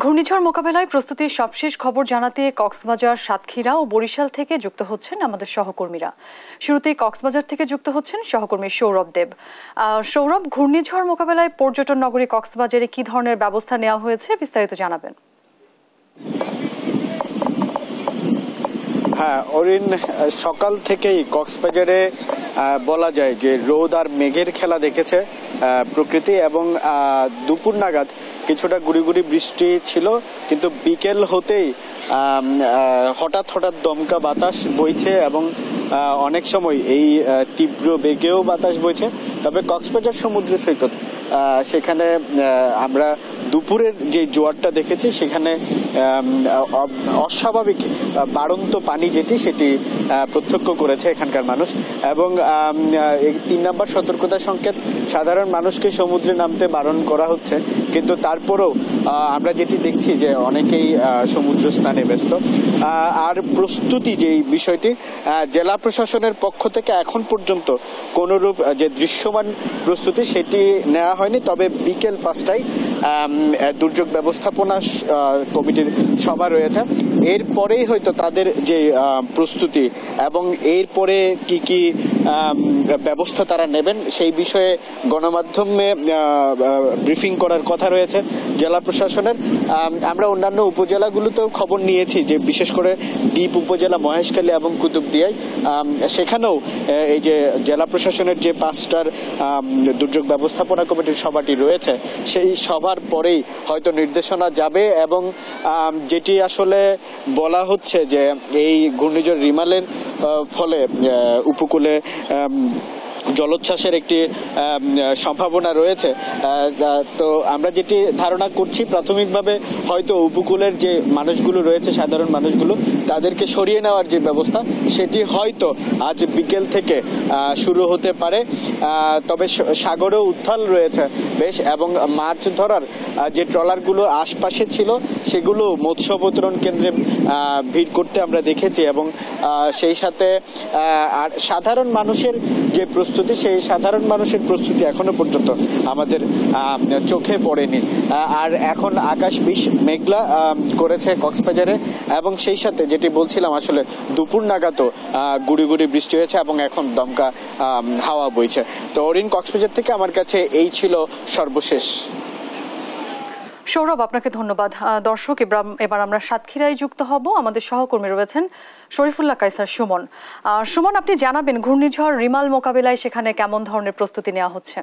ঘূর্ণিঝড় মোকাবেলায় প্রস্তুতির সবশেষ খবর জানাতে কক্সবাজার, সাতক্ষীরা ও বরিশাল থেকে যুক্ত হচ্ছেন আমাদের সহকর্মীরা। শুরুতেই কক্সবাজার থেকে যুক্ত হচ্ছেন সহকর্মী সৌরভ দেব। সৌরভ, ঘূর্ণিঝড় মোকাবেলায় পর্যটন নগরী কক্সবাজারে কি ধরনের ব্যবস্থা নেওয়া হয়েছে বিস্তারিত জানাবেন। হ্যাঁ অরিন, সকাল থেকেই কক্সবাজারে বলা যায় যে রোদ আর মেঘের খেলা দেখেছে প্রকৃতি, এবং দুপুর নাগাদ কিছুটা গুড়ি গুড়ি বৃষ্টি ছিল, কিন্তু বিকেল হতেই হঠাৎ হঠাৎ দমকা বাতাস বইছে এবং অনেক সময় এই তীব্র বেগেও বাতাস বইছে। তবে কক্সবাজার সমুদ্র সৈকত, সেখানে আমরা দুপুরের যে জোয়ারটা দেখেছি সেখানে অস্বাভাবিক বাড়ন্ত পানি সেটি প্রত্যক্ষ করেছে এখানকার মানুষ, এবং ৩ নম্বর সতর্কতা সংকেত, সাধারণ মানুষকে সমুদ্রে নামতে বারণ করা হচ্ছে, কিন্তু তারপরেও আমরা যেটি দেখছি যে অনেকেই সমুদ্র স্নানে ব্যস্ত। আর প্রস্তুতি যে বিষয়টি, জেলা প্রশাসনের পক্ষ থেকে এখন পর্যন্ত কোনরূপ যে দৃশ্যমান প্রস্তুতি সেটি নেওয়া হয়নি। তবে বিকেল ৫টায় দুর্যোগ ব্যবস্থাপনা কমিটির সভা রয়েছে, এরপরেই হয়তো তাদের যে প্রস্তুতি এবং এরপরে কি কি ব্যবস্থা তারা নেবেন সেই বিষয়ে গণমাধ্যমে ব্রিফিং করার কথা রয়েছে জেলা প্রশাসনের। আমরা অন্যান্য উপজেলাগুলোতেও খবর নিয়েছি যে বিশেষ করে দ্বীপ উপজেলা, মহেশখালী এবং কুতুবদিয়ায়, সেখানেও এই যে জেলা প্রশাসনের যে 5টার দুর্যোগ ব্যবস্থাপনা কমিটির সভাটি রয়েছে সেই সভার পরেই হয়তো নির্দেশনা যাবে, এবং যেটি আসলে বলা হচ্ছে যে এই ঘূর্ণিঝড় রিমালের ফলে উপকূলে জলোচ্ছ্বাসের একটি সম্ভাবনা রয়েছে। তো আমরা যেটি ধারণা করছি প্রাথমিকভাবে হয়তো উপকূলের যে মানুষগুলো রয়েছে, সাধারণ মানুষগুলো, তাদেরকে সরিয়ে নেওয়ার যে ব্যবস্থা সেটি হয়তো আজ বিকেল থেকে শুরু হতে পারে। তবে সাগরেও উত্তাল রয়েছে বেশ, এবং মাছ ধরার যে ট্রলারগুলো আশপাশে ছিল সেগুলো মৎস্য অবতরণ কেন্দ্রে ভিড় করতে আমরা দেখেছি, এবং সেই সাথে আর সাধারণ মানুষের যে প্রস্তুতি, সেই সাধারণ মানুষের প্রস্তুতি এখনো পর্যন্ত আমাদের চোখে পড়েনি। আর এখন আকাশ বেশ মেঘলা করেছে কক্সবাজারে, এবং সেই সাথে যেটি বলছিলাম আসলে দুপুর নাগাদও গুড়ি গুড়ি বৃষ্টি হয়েছে এবং এখন দমকা হাওয়া বইছে। তো অরিন, কক্সবাজার থেকে আমার কাছে এই ছিল সর্বশেষ। সৌরভ, আপনাকে ধন্যবাদ। দর্শক, এবার আমরা সাতক্ষীরায় যুক্ত হব। আমাদের সহকর্মী রয়েছেন শরীফুল্লাহ কায়সার সুমন। সুমন, আপনি জানাবেন ঘূর্ণিঝড় রিমাল মোকাবিলায় সেখানে কেমন ধরনের প্রস্তুতি নেওয়া হচ্ছে?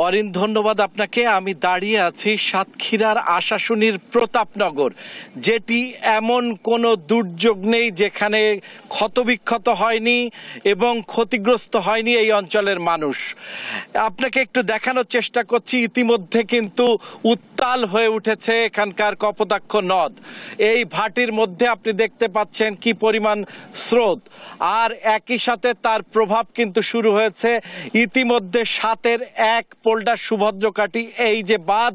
অরিন, ধন্যবাদ আপনাকে। আমি দাঁড়িয়ে আছি সাতক্ষীরার আশাশুনির প্রতাপনগর, যেটি এমন কোনো দুর্যোগ নেই যেখানে ক্ষতবিক্ষত হয়নি এবং ক্ষতিগ্রস্ত হয়নি এই অঞ্চলের মানুষ। আপনাকে একটু দেখানোর চেষ্টা করছি, ইতিমধ্যে কিন্তু উত্তাল হয়ে উঠেছে এখানকার কপোতাক্ষ নদ। এই ভাটির মধ্যে আপনি দেখতে পাচ্ছেন কি পরিমাণ স্রোত, আর একই সাথে তার প্রভাব কিন্তু শুরু হয়েছে ইতিমধ্যে 7-এর 1 পোল্ডার সুভদ্রকাঠি এই যে বাঁধ,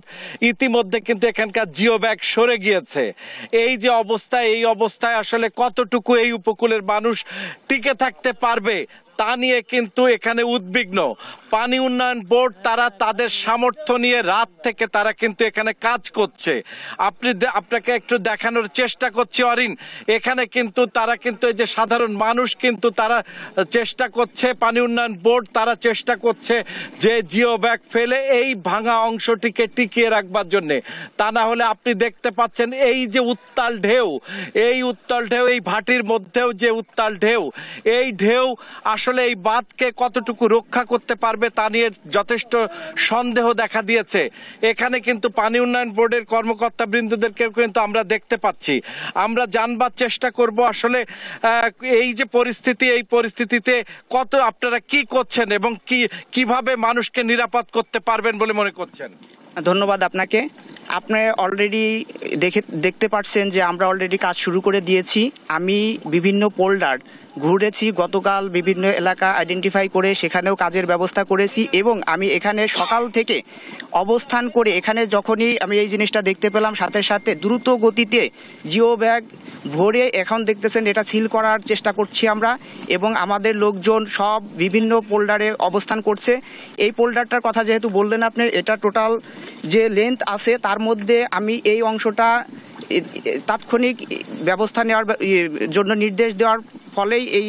ইতিমধ্যে কিন্তু এখানকার জিও ব্যাগ সরে গিয়েছে। এই যে অবস্থা, এই অবস্থায় আসলে কতটুকু এই উপকূলের মানুষ টিকে থাকতে পারবে তা নিয়ে কিন্তু এখানে উদ্বিগ্ন। পানি উন্নয়ন বোর্ড তারা তাদের সামর্থ্য নিয়ে রাত থেকে তারা কিন্তু এখানে কাজ করছে। আপনাকে একটু দেখানোর চেষ্টা করছি অরিন, এখানে কিন্তু তারা কিন্তু এই যে সাধারণ মানুষ কিন্তু তারা চেষ্টা করছে, পানি উন্নয়ন বোর্ড তারা চেষ্টা করছে যে জিও ব্যাগ ফেলে এই ভাঙা অংশটিকে টিকিয়ে রাখবার জন্য। তা না হলে আপনি দেখতে পাচ্ছেন এই যে উত্তাল ঢেউ, এই উত্তাল ঢেউ, এই ভাটির মধ্যেও যে উত্তাল ঢেউ, এই ঢেউ আসলে এই বাঁধকে কতটুকু রক্ষা করতে পারবে তা নিয়ে যথেষ্ট সন্দেহ দেখা দিয়েছে। এখানে কিন্তু পানি উন্নয়ন বোর্ডের কর্মকর্তা বৃন্দদেরকেও কিন্তু আমরা দেখতে পাচ্ছি। আমরা জানবার চেষ্টা করব আসলে এই যে পরিস্থিতি, এই পরিস্থিতিতে কত আপনারা কি করছেন এবং কিভাবে মানুষকে নিরাপদ করতে পারবেন বলে মনে করছেন? ধন্যবাদ আপনাকে। আপনি অলরেডি দেখতে পাচ্ছেন যে আমরা অলরেডি কাজ শুরু করে দিয়েছি। আমি বিভিন্ন পোল্ডার ঘুরেছি গতকাল, বিভিন্ন এলাকা আইডেন্টিফাই করে সেখানেও কাজের ব্যবস্থা করেছি এবং আমি এখানে সকাল থেকে অবস্থান করে এখানে যখনই আমি এই জিনিসটা দেখতে পেলাম সাথে সাথে দ্রুত গতিতে জিও ব্যাগ ভরে এখন দেখতেছেন এটা সিল করার চেষ্টা করছি আমরা এবং আমাদের লোকজন সব বিভিন্ন পোল্ডারে অবস্থান করছে। এই পোল্ডারটার কথা যেহেতু বললেন আপনি, এটা টোটাল যে লেন্থ আছে তার মধ্যে আমি এই অংশটা তাৎক্ষণিক ব্যবস্থা নেওয়ার জন্য নির্দেশ দেওয়ার ফলেই এই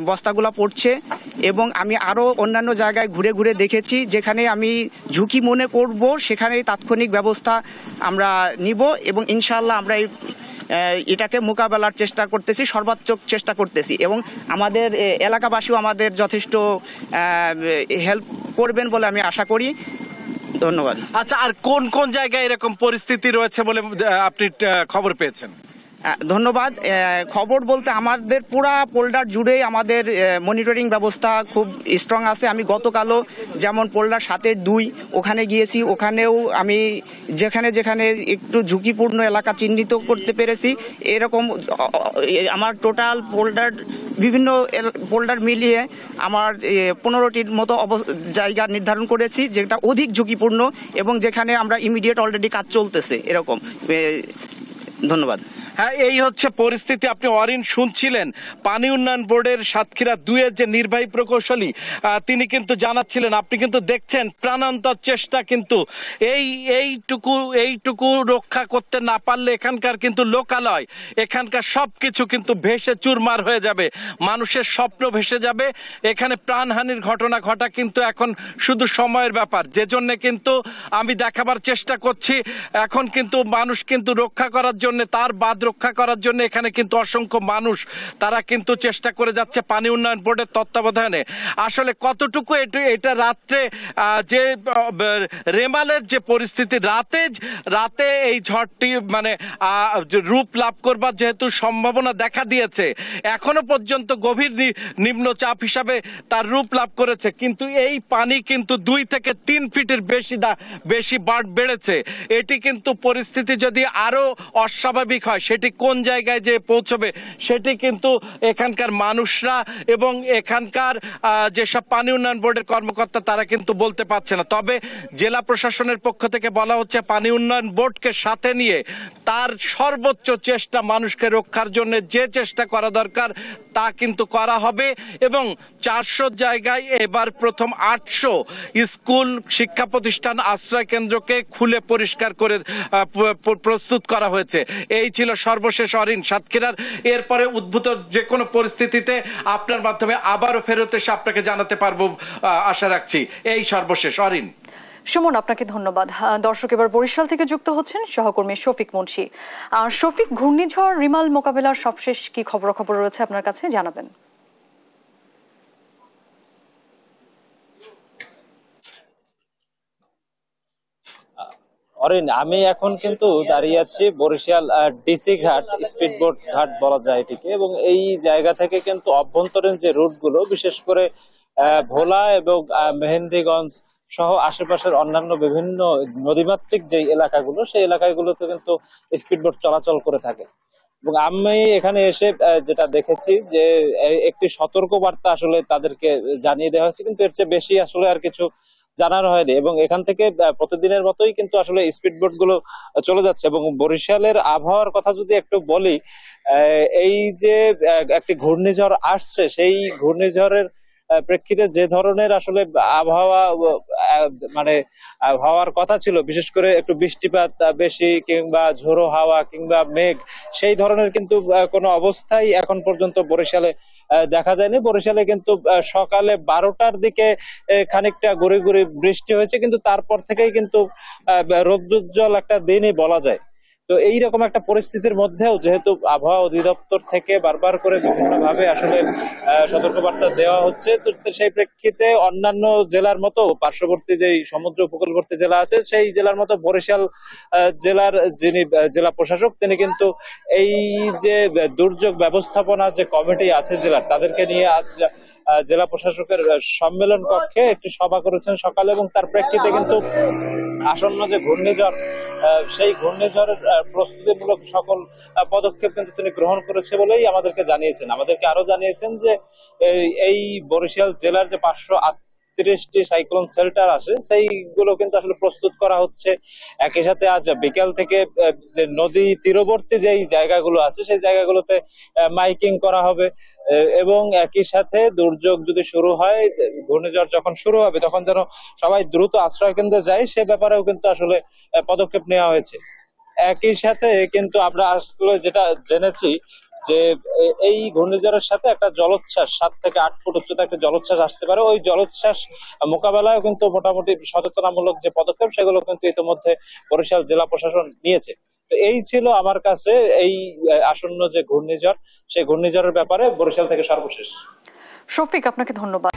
বস্তাগুলো পড়ছে এবং আমি আরও অন্যান্য জায়গায় ঘুরে ঘুরে দেখেছি যেখানে আমি ঝুঁকি মনে করব সেখানেই তাৎক্ষণিক ব্যবস্থা আমরা নিব এবং ইনশাআল্লাহ আমরা এটাকে মোকাবেলার চেষ্টা করতেছি, সর্বাত্মক চেষ্টা করতেছি এবং আমাদের এলাকাবাসীও আমাদের যথেষ্ট হেল্প করবেন বলে আমি আশা করি। ধন্যবাদ। আচ্ছা, আর কোন কোন জায়গায় এরকম পরিস্থিতি রয়েছে বলে আপনি খবর পেয়েছেন? ধন্যবাদ। খবর বলতে আমাদের পুরা পোল্ডার জুড়ে আমাদের মনিটরিং ব্যবস্থা খুব স্ট্রং আছে। আমি গতকালও যেমন পোল্ডার 7-2 ওখানে গিয়েছি, ওখানেও আমি যেখানে যেখানে একটু ঝুঁকিপূর্ণ এলাকা চিহ্নিত করতে পেরেছি। এরকম আমার টোটাল পোল্ডার বিভিন্ন পোল্ডার মিলিয়ে আমার 15টির মতো জায়গা নির্ধারণ করেছি যেটা অধিক ঝুঁকিপূর্ণ এবং যেখানে আমরা ইমিডিয়েট অলরেডি কাজ চলতেছে এরকম। ধন্যবাদ। হ্যাঁ, এই হচ্ছে পরিস্থিতি। আপনি অরিন শুনছিলেন পানি উন্নয়ন বোর্ডের সাতক্ষীরা 2-এর যে নির্বাহী প্রকৌশলী, তিনি কিন্তু জানাচ্ছিলেন, আপনি কিন্তু দেখছেন প্রাণান্তর চেষ্টা কিন্তু এইটুকু রক্ষা করতে না পারলে এখানকার কিন্তু লোকালয়, এখানকার সবকিছু কিন্তু ভেসে চুরমার হয়ে যাবে, মানুষের স্বপ্ন ভেসে যাবে। এখানে প্রাণহানির ঘটনা ঘটা কিন্তু এখন শুধু সময়ের ব্যাপার, যে জন্য কিন্তু আমি দেখাবার চেষ্টা করছি এখন কিন্তু মানুষ কিন্তু রক্ষা করার জন্য, তার বাদ রক্ষা করার জন্য এখানে কিন্তু অসংখ্য মানুষ তারা কিন্তু চেষ্টা করে যাচ্ছে পানি উন্নয়ন বোর্ডের তত্ত্বাবধানে। আসলে কতটুকু এটা রাত্রে যে রেমালের যে পরিস্থিতি, রাতে এই ঝড়টি মানে রূপ লাভ করবার যেহেতু সম্ভাবনা দেখা দিয়েছে, এখনো পর্যন্ত গভীর নিম্নচাপ হিসাবে তার রূপ লাভ করেছে, কিন্তু এই পানি কিন্তু 2 থেকে 3 ফিটের বেশি বেড়েছে। এটি কিন্তু পরিস্থিতি যদি আরো অস্বাভাবিক হয় সেটি কোন জায়গায় যে পৌঁছবে সেটি কিন্তু এখানকার মানুষরা এবং এখানকার যেসব পানি উন্নয়ন বোর্ডের কর্মকর্তা তারা কিন্তু বলতে পারছে না। তবে জেলা প্রশাসনের পক্ষ থেকে বলা হচ্ছে পানি উন্নয়ন বোর্ডকে সাথে নিয়ে তার সর্বোচ্চ চেষ্টা মানুষকে রক্ষার জন্য যে চেষ্টা করা দরকার তা কিন্তু করা হবে এবং 400 জায়গায় এবার প্রথম 800 স্কুল, শিক্ষা প্রতিষ্ঠান, আশ্রয় কেন্দ্রকে খুলে পরিষ্কার করে প্রস্তুত করা হয়েছে। এই ছিল সর্বশেষ অরিন সাতক্ষীরার। এরপরে উদ্ভূত যে কোনো পরিস্থিতিতে আপনার মাধ্যমে আবারও ফেরত এসে আপনাকে জানাতে পারবো আশা রাখছি। এই সর্বশেষ অরিন। সুমন, আপনাকে ধন্যবাদ। দর্শক, এবার বরিশাল থেকে যুক্ত হচ্ছেন সহকর্মী শফিক মুন্সি। শফিক, ঘূর্ণিঝড় রিমাল মোকাবেলার সবশেষ কি খবর রয়েছে আপনার কাছে, জানাবেন। অরিন, আমি এখন কিন্তু দাঁড়িয়ে আছি বরিশাল ডিসি ঘাট, স্পিডবোট ঘাট বলা যায় এটিকে, এবং এই জায়গা থেকে কিন্তু অভ্যন্তরীণ যে রুটগুলো, বিশেষ করে ভোলা এবং মেহেন্দিগঞ্জ সহ আশেপাশের অন্যান্য বিভিন্ন নদীমাতৃক যে এলাকাগুলো, সেই এলাকাগুলোতে কিন্তু স্পিডবোট চলাচল করে থাকে। এবং আমি এখানে এসে যেটা দেখেছি যে একটি সতর্ক বার্তা আসলে তাদেরকে জানিয়ে দেওয়া হয়েছে, কিন্তু এর চেয়ে বেশি আসলে আর কিছু জানানো হয়নি। এবং এখান থেকে প্রতিদিনের মতোই কিন্তু আসলে স্পিডবোট গুলো চলে যাচ্ছে। এবং বরিশালের আবহাওয়ার কথা যদি একটু বলি, এই যে একটি ঘূর্ণিঝড় আসছে, সেই ঘূর্ণিঝড়ের প্রেক্ষিতে যে ধরনের আসলে আবহাওয়া মানে হওয়ার কথা ছিল, বিশেষ করে একটু বৃষ্টিপাত বেশি কিংবা ঝোড়ো হাওয়া কিংবা মেঘ, সেই ধরনের কিন্তু কোনো অবস্থাই এখন পর্যন্ত বরিশালে দেখা যায়নি। বরিশালে কিন্তু সকালে 12টার দিকে খানিকটা গুড়ি গুড়ি বৃষ্টি হয়েছে, কিন্তু তারপর থেকেই কিন্তু রৌদ্রোজ্জ্বল একটা দিনই বলা যায়। তো এইরকম একটা পরিস্থিতির মধ্যেও যেহেতু আবহাওয়া অধিদপ্তর থেকে বারবার করে বিভিন্ন ভাবে আসলে সতর্কবার্তা দেওয়া হচ্ছে, তো সেই প্রেক্ষিতে অন্যান্য জেলার মতো পার্শ্ববর্তী যে সমুদ্র উপকূলবর্তী জেলা আছে, সেই জেলার মতো বরিশাল জেলার যিনি জেলা প্রশাসক, তিনি কিন্তু এই যে দুর্যোগ ব্যবস্থাপনা যে কমিটি আছে জেলার, তাদেরকে নিয়ে আজ জেলা প্রশাসকের সম্মেলন কক্ষে একটি সভা করেছেন সকালে। এবং তার প্রেক্ষিতে কিন্তু আসন্ন যে ঘূর্ণিঝড় সেই ঘূর্ণিঝড়ের প্রস্তুতিমূলক সকল পদক্ষেপ কিন্তু তিনি গ্রহণ করেছে বলেই আমাদেরকে জানিয়েছেন। আমাদেরকে আরো জানিয়েছেন যে এই বরিশাল জেলার যে 538টি সাইক্লোন শেল্টার আছে সেইগুলো কিন্তু আসলে প্রস্তুত করা হচ্ছে। একই সাথে আজ বিকেল থেকে যে নদী তীরবর্তী যেই জায়গাগুলো আছে সেই জায়গাগুলোতে মাইকিং করা হবে এবং একই সাথে দুর্যোগ যদি শুরু হয়, ঘূর্ণিঝড় যখন শুরু হবে তখন যেন সবাই দ্রুত আশ্রয় কেন্দ্রে যায় সে ব্যাপারেও কিন্তু আসলে পদক্ষেপ নেওয়া হয়েছে। একই সাথে কিন্তু আমরা আসলে যেটা জেনেছি যে এই ঘূর্ণিঝড়ের সাথে একটা জলোচ্ছ্বাস 7 থেকে 8 ফুট উচ্চতা একটা জলোচ্ছ্বাস আসতে পারে। ওই জলোচ্ছ্বাস মোকাবেলায় কিন্তু মোটামুটি সচেতনামূলক যে পদক্ষেপ সেগুলো কিন্তু ইতিমধ্যে বরিশাল জেলা প্রশাসন নিয়েছে। তো এই ছিল আমার কাছে এই আসন্ন যে ঘূর্ণিঝড় সেই ঘূর্ণিঝড়ের ব্যাপারে বরিশাল থেকে সর্বশেষ। শফিক, আপনাকে ধন্যবাদ।